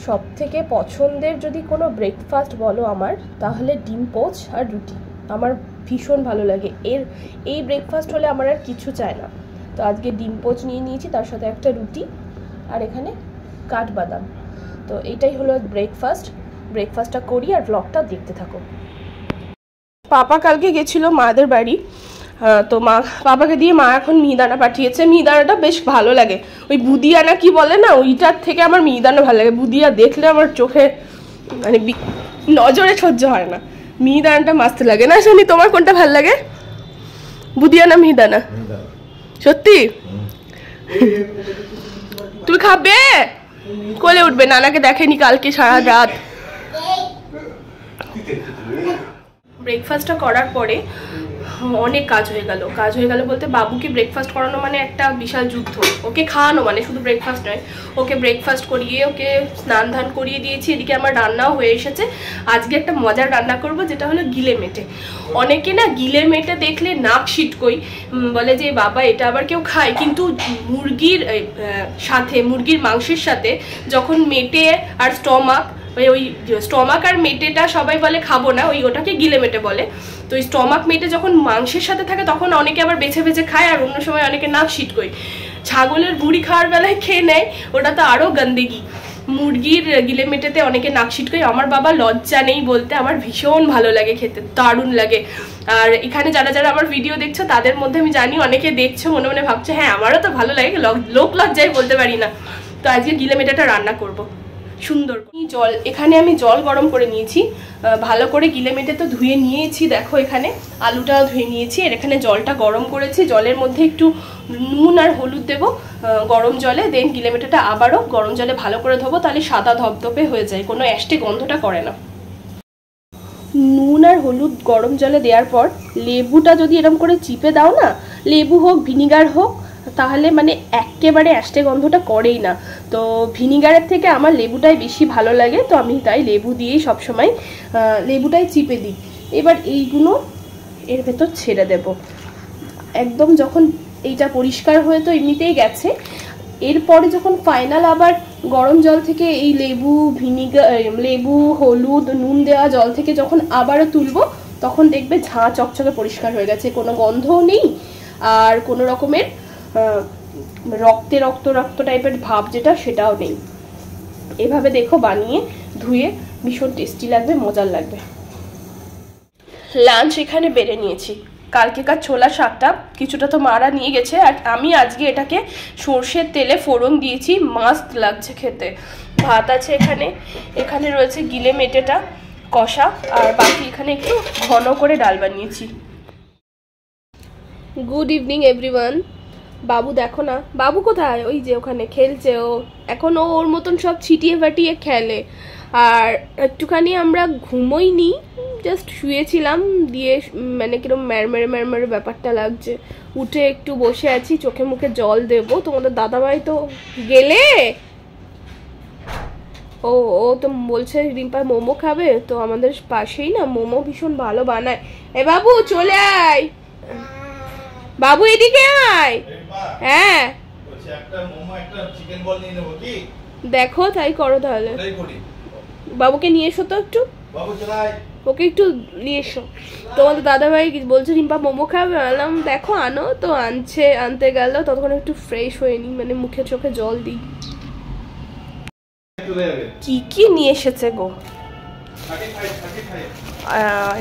সবথেকে পছন্দের যদি কোনো ব্রেকফাস্ট বলো আমার, তাহলে ডিম পোচ আর রুটি। আমার ভীষণ ভালো লাগে। এই ব্রেকফাস্ট হলে আমার আর কিছু চাই না। তো আজকে ডিম পোচ নিয়ে নিয়েছি, তার সাথে একটা রুটি আর এখানে কাঠবাদাম। তো এটাই হলো ব্রেকফাস্টটা করি আর ব্লগটা দেখতে থাকো। পাপা কালকে গেছিলো মাদের বাড়ি, তো পাপাকে দিয়ে মা এখন মিহিদানা পাঠিয়েছে। মিহিদানাটা বেশ ভালো লাগে, ওই বুদিয়ানা কি বলে না, ওইটার থেকে আমার মিহিদানা ভালো লাগে। বুদিয়া দেখলে আমার চোখে মানে নজরে সহ্য হয় না। মিহিদানাটা মাস্ত লাগে না? শুনি তোমার কোনটা ভালো লাগে, বুদিয়ানা মিহিদানা? সত্যি? তুমি খাবে? কোলে উঠবে, নানাকে দেখেনি কালকে সারা রাত। ব্রেকফাস্টটা করার পরে অনেক কাজ হয়ে গেল বলতে বাবুকে ব্রেকফাস্ট করানো মানে একটা বিশাল যুদ্ধ। ওকে খাওয়ানো মানে শুধু ব্রেকফাস্ট নয়, ওকে ব্রেকফাস্ট করিয়ে ওকে স্নান ধান করিয়ে দিয়েছি। এদিকে আমার রান্নাও হয়ে এসেছে। আজকে একটা মজার রান্না করব, যেটা হলো গিলে মেটে। অনেকে না গিলে মেটে দেখলে নাক সিটকই, বলে যে বাবা এটা আবার কেউ খায়, কিন্তু মুরগির সাথে, মুরগির মাংসের সাথে যখন মেটে আর ওই স্টমাক আর মেটেটা সবাই বলে খাবো না, ওটাকে গিলে মেটে বলে। তো ওই স্টমাক মেটে যখন মাংসের সাথে থাকে তখন অনেকে আবার বেছে বেছে খায়, আর অন্য সময় অনেকে নাক সিটকই। ছাগলের ভুঁড়ি খাওয়ার বেলায় খেয়ে নেয়, ওটা তো আরও গন্দেগি। মুরগির গিলে মেটেতে অনেকে নাক সিটকই। আমার বাবা লজ্জা নেই বলতে, আমার ভীষণ ভালো লাগে খেতে, দারুণ লাগে। আর এখানে যারা যারা আমার ভিডিও দেখছো তাদের মধ্যে আমি জানি অনেকে দেখছো, মনে মনে ভাবছো হ্যাঁ আমারও তো ভালো লাগে, লোক লজ্জায় বলতে পারি না। তো আজকে গিলে মেটেটা রান্না করবো সুন্দর। এখানে আমি জল গরম করে নিয়েছি, ভালো করে গিলে মেটে তো ধুয়ে নিয়েছি। দেখো এখানে আলুটাও ধুয়ে নিয়েছি, আর এখানে জলটা গরম করেছি। জলের মধ্যে একটু নুন আর হলুদ দেবো গরম জলে, দেন গিলে মেটেটা আবারও গরম জলে ভালো করে ধোবো, তাহলে সাদা ধপধপে হয়ে যায়, কোনো অ্যাস্টে গন্ধটা করে না। নুন আর হলুদ গরম জলে দেওয়ার পর লেবুটা যদি এরকম করে চিপে দাও না, লেবু হোক ভিনিগার হোক, তাহলে মানে একেবারে অ্যাস্টে গন্ধটা করেই না। তো ভিনিগারের থেকে আমার লেবুটাই বেশি ভালো লাগে, তো আমি তাই লেবু দিয়েই সবসময় লেবুটাই চিপে দিই। এবার এইগুলো এর ভেতর ছেড়ে দেব একদম। যখন এইটা পরিষ্কার হয়ে তো এমনিতেই গেছে, এরপরে যখন ফাইনাল আবার গরম জল থেকে এই লেবু হলুদ নুন দেওয়া জল থেকে যখন আবারও তুলবো, তখন দেখবে ঝাঁ চকচকে পরিষ্কার হয়ে গেছে, কোনো গন্ধও নেই, আর কোনো রকমের রক্ত টাইপের ভাব যেটা, সেটাও নেই। এভাবে দেখো বানিয়ে ধুয়ে ভীষণ টেস্টি লাগবে, মজার লাগবে। লাঞ্চ এখানে বেড়ে নিয়েছি। কালকেকার ছোলা শাকটা কিছুটা তো মারা নিয়ে গেছে, আর আমি আজকে এটাকে সর্ষের তেলে ফোড়ন দিয়েছি, মাস্ত লাগছে খেতে। ভাত আছে এখানে রয়েছে গিলে মেটেটা কষা, আর বাকি এখানে একটু ঘন করে ডাল বানিয়েছি। Good evening everyone. বাবু দেখো না, বাবু কোথায়? ওই যে ওখানে খেলছে। ও এখন ওর মতন সব ছিটিয়ে ফাটিয়ে খেলে। আর একটুখানি আমরা ঘুমোইনি, জাস্ট শুয়েছিলাম, দিয়ে মানে কিরকম ম্যারমেরে ব্যাপারটা লাগছে। উঠে একটু বসে আছি, চোখে মুখে জল দেবো। তোমাদের দাদাভাই তো গেলে, ও তো বলছে রিম্পা মোমো খাবে, তো আমাদের পাশেই না মোমো ভীষণ ভালো বানায়। এ বাবু চলে আয়, বাবু এদিকে আয়। হ্যাঁ দেখো, তাই করো তাহলে। বাবুকে নিয়ে এসো তো একটু, ওকে একটু নিয়ে এসো। তোমাদের দাদাভাই বলছে রিম্পা মোমো খাবে, বললাম দেখো আনো। তো আনতে গেল, ততক্ষণ একটু ফ্রেশ হয়ে নি, মানে মুখে চোখে জল দিই। কি নিয়ে এসেছে গো?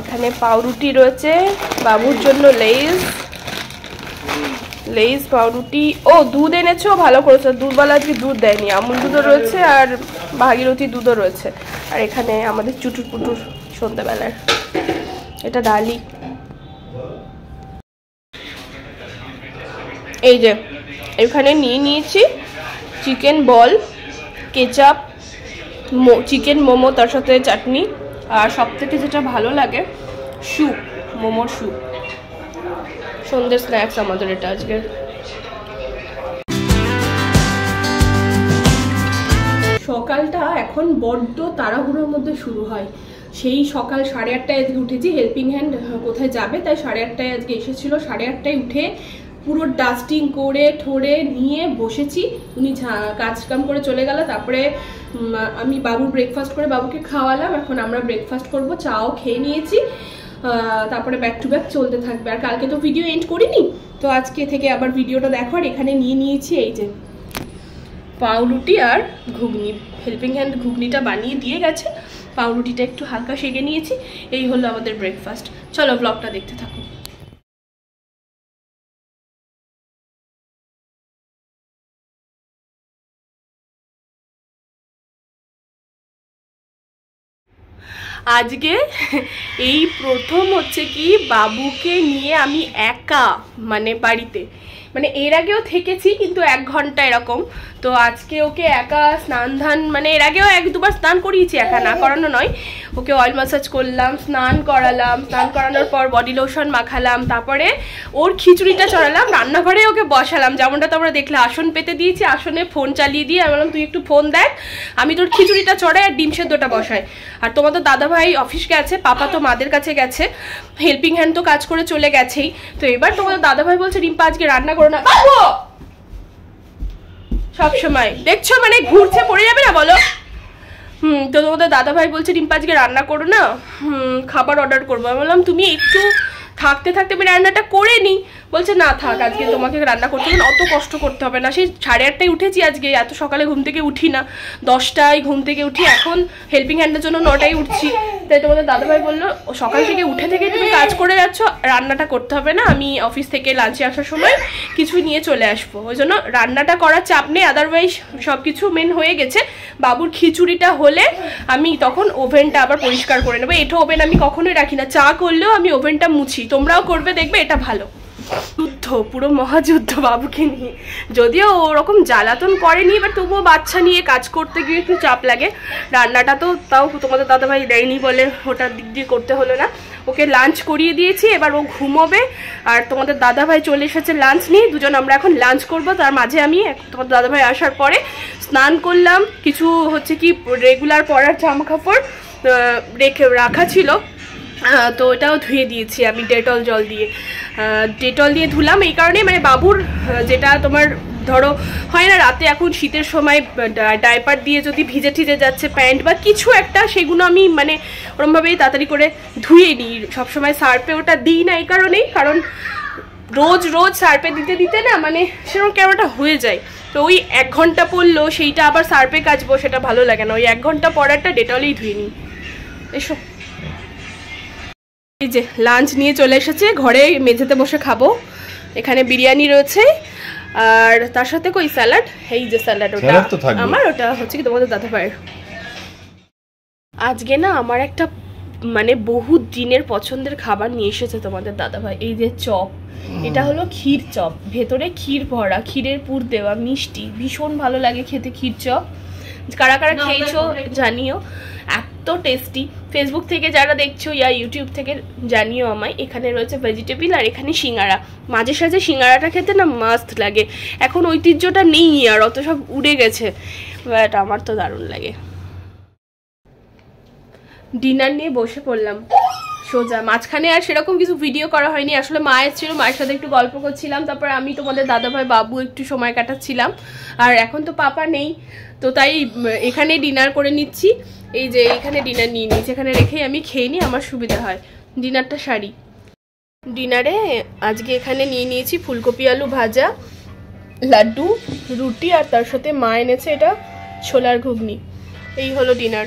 এখানে পাউরুটি রয়েছে, বাবুর জন্য লেইস পাউরুটি। ও দুধ এনেছো, ভালো করেছো। দুধওয়ালা আজকে দুধ দেয়নি, আমুল দুধও রয়েছে আর ভাগীরথী দুধও রয়েছে। আর এখানে আমাদের চুটুর পুটুর সন্ধ্যাবেলার এটা ডালি। এই যে এখানে নিয়ে নিয়েছি চিকেন বল, কেচাপ, চিকেন মোমো, তার সাথে চাটনি, আর সব থেকে যেটা ভালো লাগে স্যুপ, মোমোর স্যুপ। সন্ধ্যের স্ন্যাক্স আমাদের এটা আজকে। সকালটা এখন বড্ড তাড়াহুড়োর মধ্যে শুরু হয়। সেই সকাল 8:30টায় আজকে উঠেছি, হেল্পিং হ্যান্ড কোথায় যাবে তাই 8:30টায় আজকে এসেছিল। 8:30টায় উঠে পুরো ডাস্টিং করে ঠোরে নিয়ে বসেছি। উনি কাজ কাম করে চলে গেল, তারপরে আমি বাবুর ব্রেকফাস্ট করে বাবুকে খাওয়ালাম, এখন আমরা ব্রেকফাস্ট করব, চাও খেয়ে নিয়েছি, তারপরে ব্যাক টু ব্যাক চলতে থাকবে। আর কালকে তো ভিডিও এন্ড করিনি, তো আজকে থেকে আবার ভিডিওটা দেখো। আর এখানে নিয়ে নিয়েছি এই যে পাউরুটি আর ঘুগনি, হেল্পিং হ্যান্ড ঘুগনিটা বানিয়ে দিয়ে গেছে, পাউরুটিটা একটু হালকা সেঁকে নিয়েছি। এই হলো আমাদের ব্রেকফাস্ট। চলো ব্লগটা দেখতে থাকো। আজকে এই প্রথম হচ্ছে কি বাবুকে নিয়ে আমি একা মানে বাড়িতে, মানে এর আগেও থেকেছি কিন্তু 1 ঘন্টা এরকম। তো আজকে ওকে একা স্নান ধান, মানে এর আগেও 1-2বার স্নান করিয়েছি, একা না করানো নয়। ওকে অয়েল ম্যাসাজ করলাম, স্নান করালাম, স্নান করানোর পর বডি লোশন মাখালাম, তারপরে ওর খিচুড়িটা চড়ালাম, রান্নাঘরে ওকে বসালাম, যেমনটা তোমরা দেখলে আসন পেতে দিয়েছি, আসনে ফোন চালিয়ে দিয়ে আমি বললাম তুই একটু ফোন দেখ, আমি তোর খিচুড়িটা চড়াই আর ডিম সেদ্ধটা বসাই। আর তোমাদের দাদাভাই অফিস গেছে, পাপা তো মাদের কাছে গেছে, হেল্পিং হ্যান্ড তো কাজ করে চলে গেছেই। তো এবার তোমাদের দাদাভাই বলছে রিম্পা আজকে রান্না করো না। সব সময় দেখছো মানে ঘুরছে, পড়ে যাবে না বলো। তো তোমাদের দাদাভাই বলছে রিম্পা আজকে রান্না করো না, খাবার অর্ডার করবো। আমি বললাম তুমি একটু থাকতে থাকতে আমি রান্নাটা করে নিই। বলছে না থাক, আজকে তোমাকে রান্না করতে হবে না, অত কষ্ট করতে হবে না। সেই 8:30টায় উঠেছি আজকে, এত সকালে ঘুম থেকে উঠি না, 10টায় ঘুম থেকে উঠি, এখন হেল্পিং হ্যান্ডের জন্য 9টায় উঠছি। তাই তোমাদের দাদাভাই বললো সকাল থেকে উঠে থেকে তুমি কাজ করে যাচ্ছ, রান্নাটা করতে হবে না, আমি অফিস থেকে লাঞ্চে আসার সময় কিছু নিয়ে চলে আসবো, ওই জন্য রান্নাটা করার চাপ নেই। আদারওয়াইজ সব কিছু মেন হয়ে গেছে। বাবুর খিচুড়িটা হলে আমি তখন ওভেনটা আবার পরিষ্কার করে নেবো। এটা ওভেন আমি কখনোই রাখি না, চা করলেও আমি ওভেনটা মুছি, তোমরাও করবে দেখবে, এটা ভালো। যুদ্ধ, পুরো মহাযুদ্ধ বাবুকে নিয়ে, যদিও ওরকম জ্বালাতন করেনি, এবার তবুও বাচ্চা নিয়ে কাজ করতে গিয়ে একটু চাপ লাগে। রান্নাটা তো তাও তোমাদের দাদাভাই দেয়নি বলে ওটার দিক দিয়ে করতে হলো না। ওকে লাঞ্চ করিয়ে দিয়েছি, এবার ও ঘুমোবে। আর তোমাদের দাদাভাই চলে এসেছে লাঞ্চ নিয়ে, দুজন আমরা এখন লাঞ্চ করব। তার মাঝে আমি তোমাদের দাদাভাই আসার পরে স্নান করলাম, কিছু হচ্ছে কি রেগুলার পরার জামা কাপড় রাখা ছিল, তো ওটাও ধুয়ে দিয়েছি আমি ডেটল জল দিয়ে। ডেটল দিয়ে ধুলাম এই কারণে, মানে বাবুর যেটা তোমার ধরো হয় না রাতে, এখন শীতের সময় ডাইপার দিয়ে যদি ভিজে ঠিজে যাচ্ছে প্যান্ট বা কিছু একটা, সেগুলো আমি মানে ওরমভাবেই তাড়াতাড়ি করে ধুয়ে নিই। সবসময় সার্ফে ওটা দিই না এই কারণেই, কারণ রোজ রোজ সার্ফে দিতে দিতে না মানে সেরকম কেমনটা হয়ে যায়। তো ওই 1 ঘন্টা পরলো সেইটা আবার সার্ফে কাচবো, সেটা ভালো লাগে না। ওই 1 ঘন্টা পরারটা ডেটলেই ধুয়ে নিই। এসো, এই যে লাঞ্চ নিয়ে চলে এসেছে, ঘরে মেঝেতে বসে খাবো। এখানে বিরিয়ানি রয়েছে আর তার সাথে কই স্যালাড, এই যে স্যালাড, ওটা আমার, ওটা হচ্ছে কি তোমাদের দাদাভাইয়ের। আজকে না আমার একটা মানে বহু দিনের পছন্দের খাবার নিয়ে এসেছে তোমাদের দাদাভাই, এই যে চপ। এটা হলো ক্ষীর চপ, ভেতরে ক্ষীর ভরা, ক্ষীরের পুর দেওয়া, মিষ্টি, ভীষণ ভালো লাগে খেতে ক্ষীর চপ। কারা কারা খেয়েছো জানিও, এত টেস্টি। ফেসবুক থেকে যারা দেখছো ইয়া ইউটিউব থেকে জানিও আমায়। এখানে রয়েছে ভেজিটেবিল আর এখানে সিঙ্গারা, মাঝে সাঝে সিঙ্গারাটা খেতে না মাস্ত লাগে। এখন ঐতিহ্যটা নেই আর, অত সব উড়ে গেছে, বাট আমার তো দারুণ লাগে। ডিনার নিয়ে বসে পড়লাম সোজা। মাঝখানে আর সেরকম কিছু ভিডিও করা হয়নি, আসলে মায়ের ছিল, মায়ের সাথে একটু গল্প করছিলাম, তারপর আমি তোমাদের দাদাভাই বাবু একটু সময় কাটাচ্ছিলাম। আর এখন তো পাপা নেই, তো তাই এখানে ডিনার করে নিচ্ছি। এই যে এখানে ডিনার নিয়ে নিচ্ছি, এখানে রেখেই আমি খেয়ে নিই, আমার সুবিধা হয়, ডিনারটা সারি। ডিনারে আজকে এখানে নিয়ে নিয়েছি ফুলকপি আলু ভাজা, লাড্ডু, রুটি, আর তার সাথে মা এনেছে এটা ছোলার ঘুগনি। এই হলো ডিনার।